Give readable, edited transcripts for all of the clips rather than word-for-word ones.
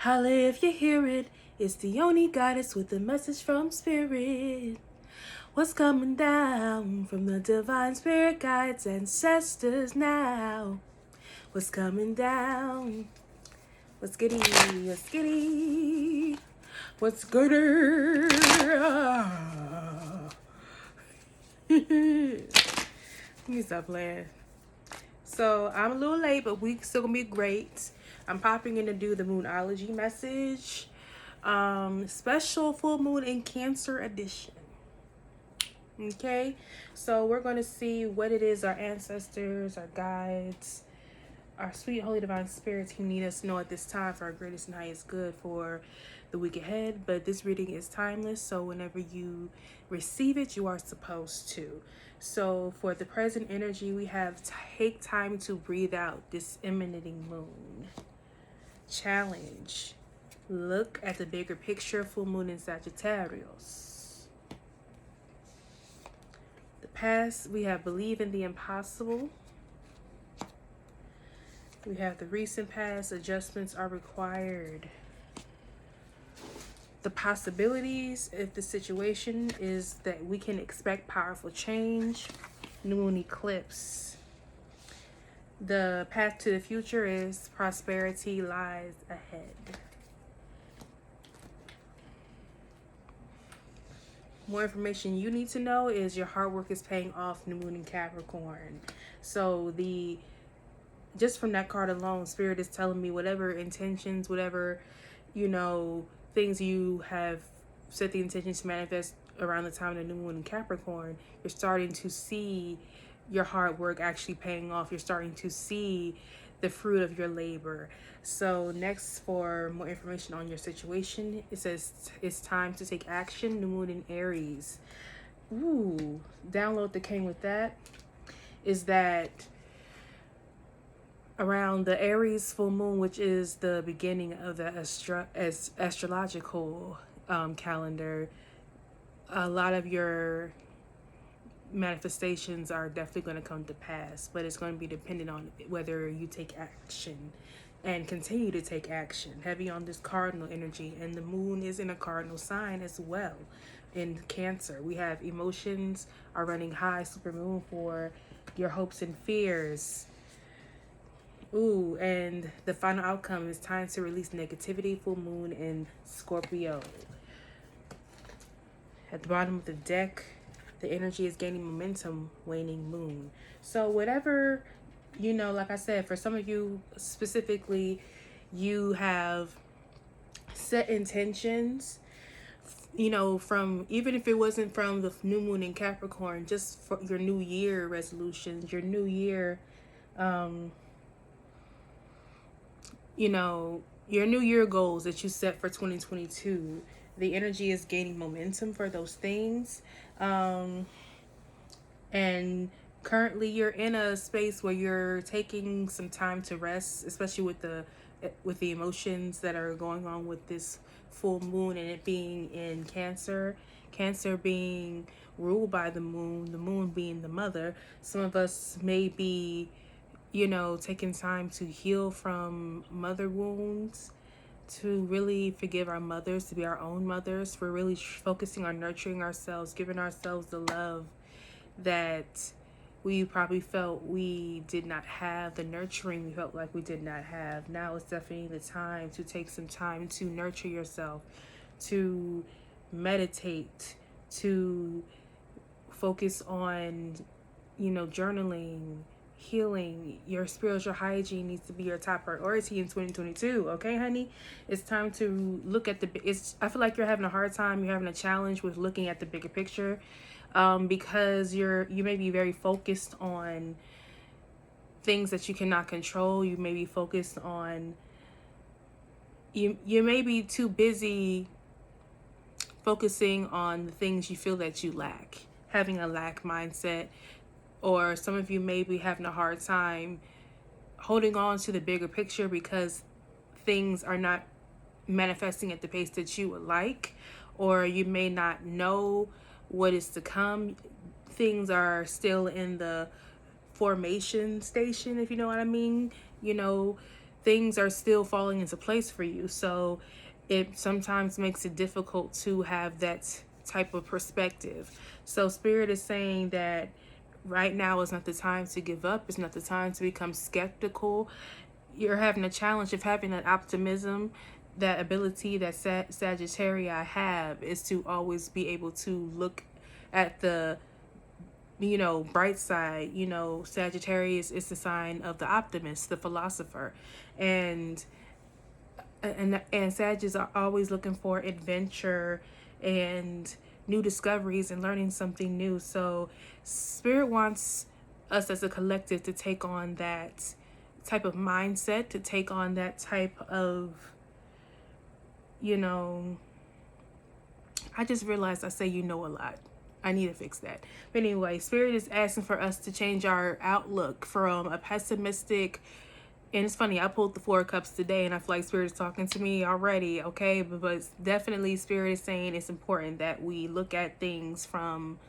Holla if you hear it. It's the only goddess with a message from spirit. What's coming down from the divine spirit guides ancestors now? What's coming down? What's giddy? What's giddy? What's gooder? Let me stop playing. So I'm a little late, but we still gonna be great. I'm popping in to do the Moonology message. Special full moon in Cancer edition. Okay, so we're going to see what it is our ancestors, our guides, our sweet holy divine spirits who need us to know at this time for our greatest and highest good for the week ahead. But this reading is timeless, so whenever you receive it, you are supposed to. So for the present energy, we have take time to breathe out this emanating moon. Challenge. Look at the bigger picture, full moon in Sagittarius. The past, we have believe in the impossible. We have the recent past, adjustments are required. The possibilities, if the situation is that we can expect powerful change. New moon eclipse. The path to the future is prosperity lies ahead. More information you need to know is your hard work is paying off, new moon in Capricorn. So just from that card alone, Spirit is telling me whatever intentions, whatever, things you have set the intentions to manifest around the time of the new moon in Capricorn, you're starting to see your hard work actually paying off. You're starting to see the fruit of your labor. So next, for more information on your situation, it says it's time to take action, new moon in Aries. Ooh, download that came with that is that around the Aries full moon, which is the beginning of the astrological calendar, a lot of your manifestations are definitely going to come to pass, but it's going to be dependent on whether you take action and continue to take action. Heavy on this cardinal energy, and the moon is in a cardinal sign as well in Cancer. We have emotions are running high, super moon for your hopes and fears. Ooh, and the final outcome is time to release negativity, full moon in Scorpio. At the bottom of the deck, the energy is gaining momentum, waning moon. So whatever, like I said, for some of you specifically, you have set intentions, from, even if it wasn't from the new moon in Capricorn, just for your new year resolutions, your new year, your new year goals that you set for 2022. The energy is gaining momentum for those things. And currently you're in a space where you're taking some time to rest, especially with the emotions that are going on with this full moon and it being in Cancer being ruled by the moon being the mother. Some of us may be taking time to heal from mother wounds, to really forgive our mothers, to be our own mothers. We're really focusing on nurturing ourselves, giving ourselves the love that we probably felt we did not have, the nurturing we felt like we did not have. Now it's definitely the time to take some time to nurture yourself, to meditate, to focus on, journaling, healing. Your spiritual hygiene needs to be your top priority in 2022. Okay, honey? It's time to look at I feel like you're having a hard time. You're having a challenge with looking at the bigger picture, because you may be very focused on things that you cannot control. You may be focused on, you may be too busy focusing on the things you feel that you lack, having a lack mindset. Or some of you may be having a hard time holding on to the bigger picture because things are not manifesting at the pace that you would like, or you may not know what is to come. Things are still in the formation station, if you know what I mean. things are still falling into place for you. So it sometimes makes it difficult to have that type of perspective. So Spirit is saying that right now is not the time to give up. It's not the time to become skeptical. You're having a challenge of having that optimism, that ability that Sagittarii have, is to always be able to look at the bright side. Sagittarius is the sign of the optimist, the philosopher, and Sagittarius are always looking for adventure and new discoveries and learning something new. So Spirit wants us as a collective to take on that type of mindset, to take on that type of, I just realized I say a lot. I need to fix that. But anyway, Spirit is asking for us to change our outlook from a pessimistic, and it's funny, I pulled the Four of Cups today and I feel like Spirit is talking to me already, okay? But definitely Spirit is saying it's important that we look at things from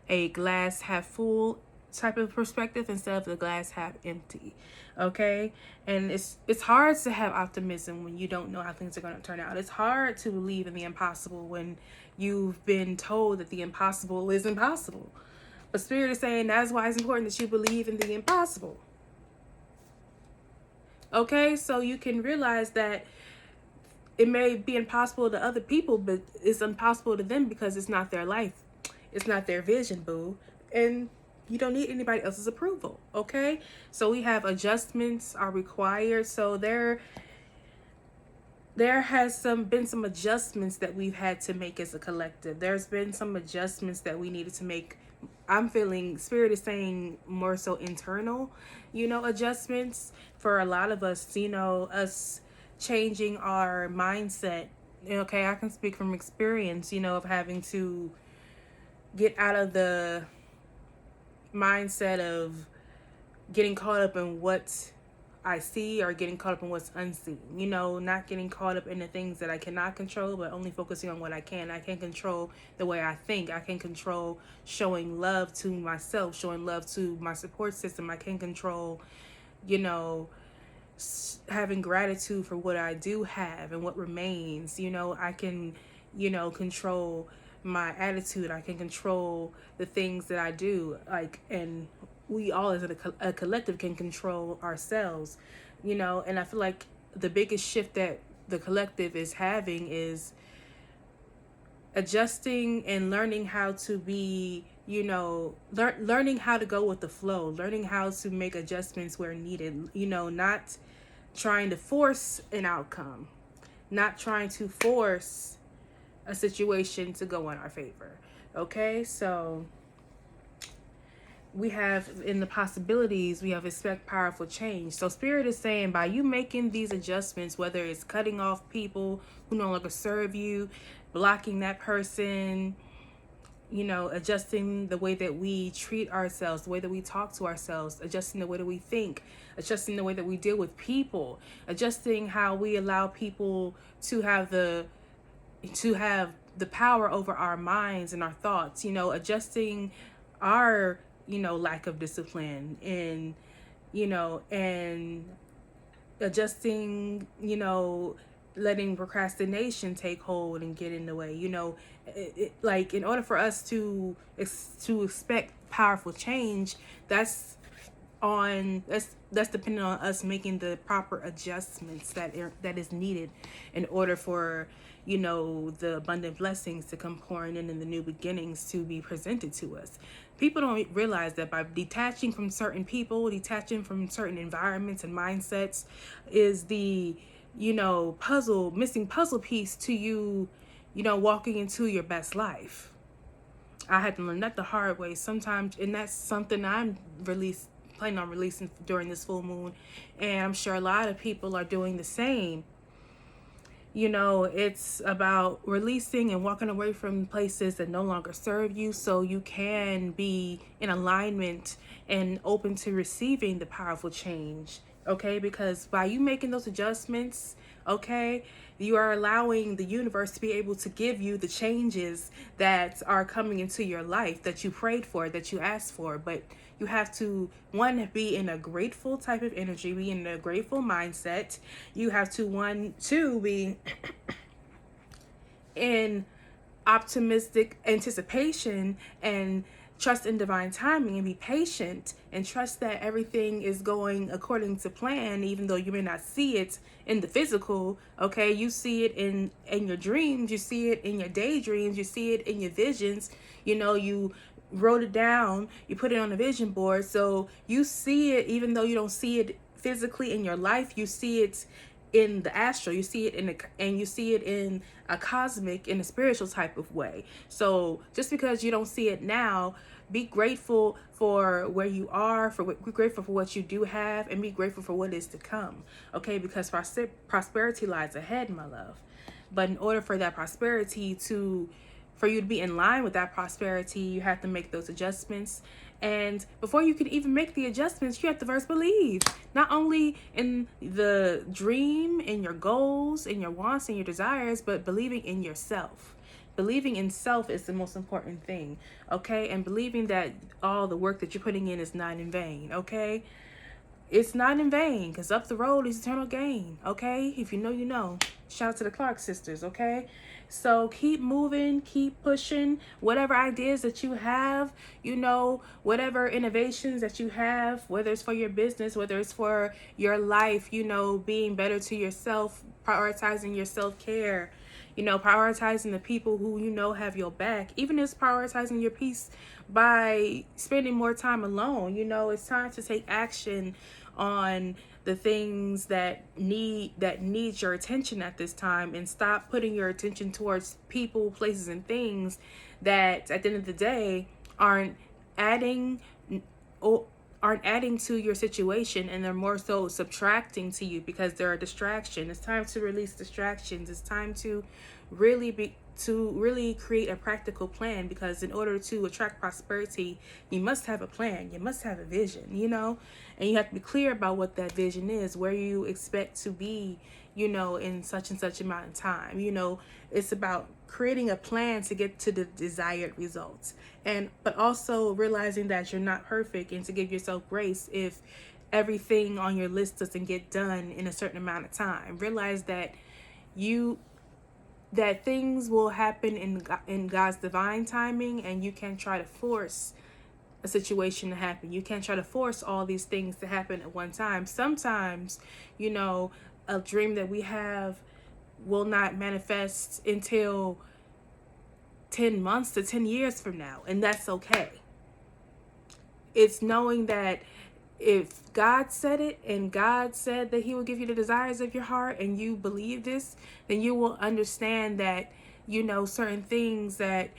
a glass half full type of perspective instead of the glass half empty, okay? And it's hard to have optimism when you don't know how things are going to turn out. It's hard to believe in the impossible when you've been told that the impossible is impossible. But Spirit is saying that's why it's important that you believe in the impossible. Okay, so you can realize that it may be impossible to other people, but it's impossible to them because it's not their life. It's not their vision, boo. And you don't need anybody else's approval, okay? So we have adjustments are required. So there has been some adjustments that we've had to make as a collective. There's been some adjustments that we needed to make. I'm feeling Spirit is saying more so internal, adjustments for a lot of us, us changing our mindset. Okay, I can speak from experience, of having to get out of the mindset of getting caught up in what I see or getting caught up in what's unseen, not getting caught up in the things that I cannot control, but only focusing on what I can. I can control the way I think. I can control showing love to myself, showing love to my support system. I can control, having gratitude for what I do have and what remains. I can, control my attitude. I can control the things that I do, and we all as a collective can control ourselves, and I feel like the biggest shift that the collective is having is adjusting and learning how to be, learning how to go with the flow, learning how to make adjustments where needed, not trying to force an outcome, not trying to force a situation to go in our favor. Okay, so we have in the possibilities, we have expect powerful change. So Spirit is saying by you making these adjustments, whether it's cutting off people who no longer serve you, blocking that person, adjusting the way that we treat ourselves, the way that we talk to ourselves, adjusting the way that we think, adjusting the way that we deal with people, adjusting how we allow people to have the power over our minds and our thoughts, adjusting our lack of discipline, and and adjusting, letting procrastination take hold and get in the way. Like in order for us to expect powerful change, that's dependent on us making the proper adjustments that is needed in order for the abundant blessings to come pouring in and the new beginnings to be presented to us. People don't realize that by detaching from certain people, detaching from certain environments and mindsets is the missing puzzle piece to you walking into your best life. I had to learn that the hard way sometimes, and that's something I'm planning on releasing during this full moon, and I'm sure a lot of people are doing the same. It's about releasing and walking away from places that no longer serve you, so you can be in alignment and open to receiving the powerful change, okay? Because by you making those adjustments, okay, you are allowing the universe to be able to give you the changes that are coming into your life that you prayed for, that you asked for. But you have to, one, be in a grateful type of energy, be in a grateful mindset. You have to, one, two, be in optimistic anticipation and trust in divine timing, and be patient and trust that everything is going according to plan, even though you may not see it in the physical. Okay, you see it in your dreams, you see it in your daydreams, you see it in your visions. You wrote it down, you put it on a vision board, so you see it even though you don't see it physically in your life. You see it in the astral, you see it and you see it in a cosmic, in a spiritual type of way. So just because you don't see it now, be grateful for where you are, be grateful for what you do have, and be grateful for what is to come. Okay, because prosperity lies ahead, my love. But in order for that prosperity for you to be in line with that prosperity, you have to make those adjustments. And before you can even make the adjustments, you have to first believe, not only in the dream, in your goals, in your wants, and your desires, but believing in yourself. Believing in self is the most important thing, okay? And believing that all the work that you're putting in is not in vain, okay? It's not in vain, because up the road is eternal gain, okay? If you know, you know. Shout out to the Clark sisters, okay? So keep moving, keep pushing. Whatever ideas that you have, whatever innovations that you have, whether it's for your business, whether it's for your life, being better to yourself, prioritizing your self-care, prioritizing the people who have your back, even if it's prioritizing your peace by spending more time alone. It's time to take action on the things that need your attention at this time, and stop putting your attention towards people, places, and things that at the end of the day aren't adding to your situation, and they're more so subtracting to you because they're a distraction. It's time to release distractions. It's time to really create a practical plan, because in order to attract prosperity, you must have a plan. You must have a vision, and you have to be clear about what that vision is, where you expect to be, in such and such amount of time. It's about creating a plan to get to the desired results, but also realizing that you're not perfect, and to give yourself grace if everything on your list doesn't get done in a certain amount of time. Realize that things will happen in God's divine timing, and you can't try to force a situation to happen. You can't try to force all these things to happen at one time. Sometimes, a dream that we have will not manifest until 10 months to 10 years from now, and that's okay. It's knowing that if God said it, and God said that he will give you the desires of your heart, and you believe this, then you will understand that, certain things that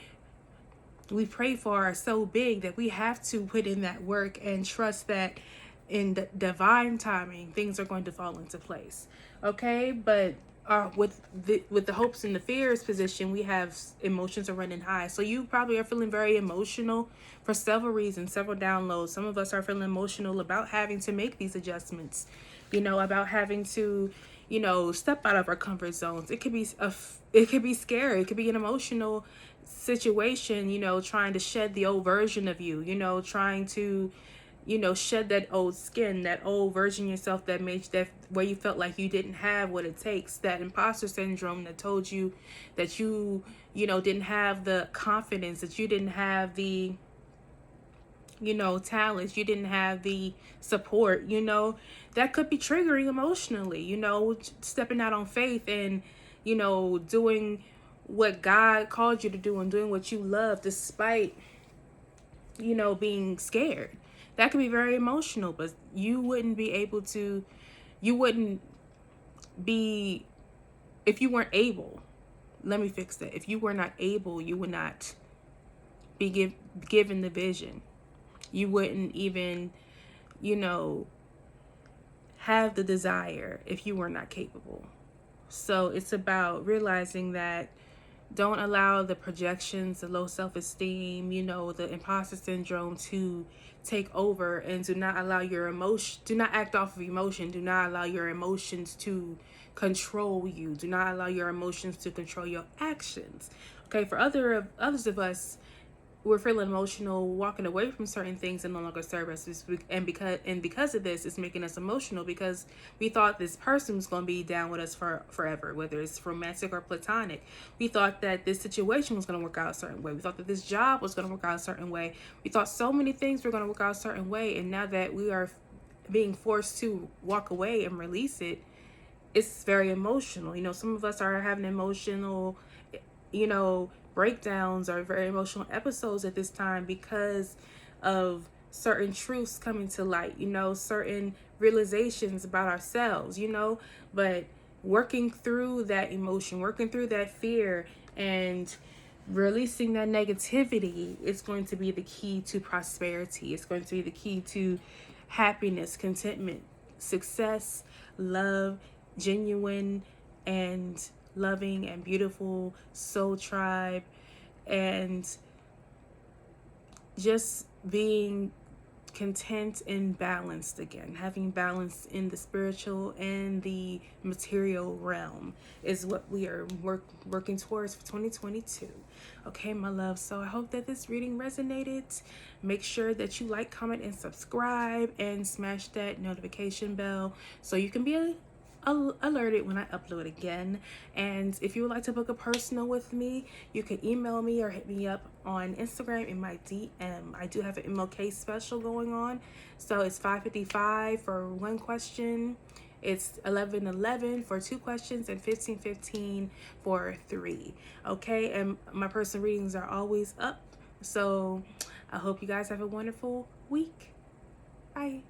we pray for are so big that we have to put in that work and trust that in the divine timing, things are going to fall into place. Okay, but with the hopes and the fears position, we have emotions are running high. So you probably are feeling very emotional for several reasons, several downloads. Some of us are feeling emotional about having to make these adjustments, about having to, step out of our comfort zones. It could be scary. It could be an emotional situation, trying to shed the old version of you, trying to shed that old skin, that old version of yourself that where you felt like you didn't have what it takes, that imposter syndrome that told you that you didn't have the confidence, that you didn't have the talents, you didn't have the support, that could be triggering emotionally, stepping out on faith and doing what God called you to do and doing what you love despite being scared. That could be very emotional, but you wouldn't be, if you weren't able, let me fix that. If you were not able, you would not be given the vision. You wouldn't even, have the desire if you were not capable. So it's about realizing that Don't allow the projections, the low self-esteem, the imposter syndrome to take over, and do not allow your emotion, do not act off of emotion. Do not allow your emotions to control you. Do not allow your emotions to control your actions. Okay, for others of us, we're feeling emotional walking away from certain things that no longer serve us, and because of this, it's making us emotional because we thought this person was going to be down with us for forever, whether it's romantic or platonic. We thought that this situation was going to work out a certain way. We thought that this job was going to work out a certain way. We thought so many things were going to work out a certain way, and now that we are being forced to walk away and release it, it's very emotional. Some of us are having emotional, breakdowns or very emotional episodes at this time because of certain truths coming to light, certain realizations about ourselves, but working through that emotion, working through that fear, and releasing that negativity is going to be the key to prosperity. It's going to be the key to happiness, contentment, success, love, genuine and loving and beautiful soul tribe, and just being content and balanced again. Having balance in the spiritual and the material realm is what we are working towards for 2022. Okay, my love. So I hope that this reading resonated. Make sure that you like, comment, and subscribe, and smash that notification bell so you can be alerted when I upload again. And if you would like to book a personal with me, you can email me or hit me up on Instagram in my DM. I do have an MLK special going on, so it's $5.55 for one question, it's $11.11 for two questions, and $15.15 for three. Okay, and my personal readings are always up, so I hope you guys have a wonderful week. Bye.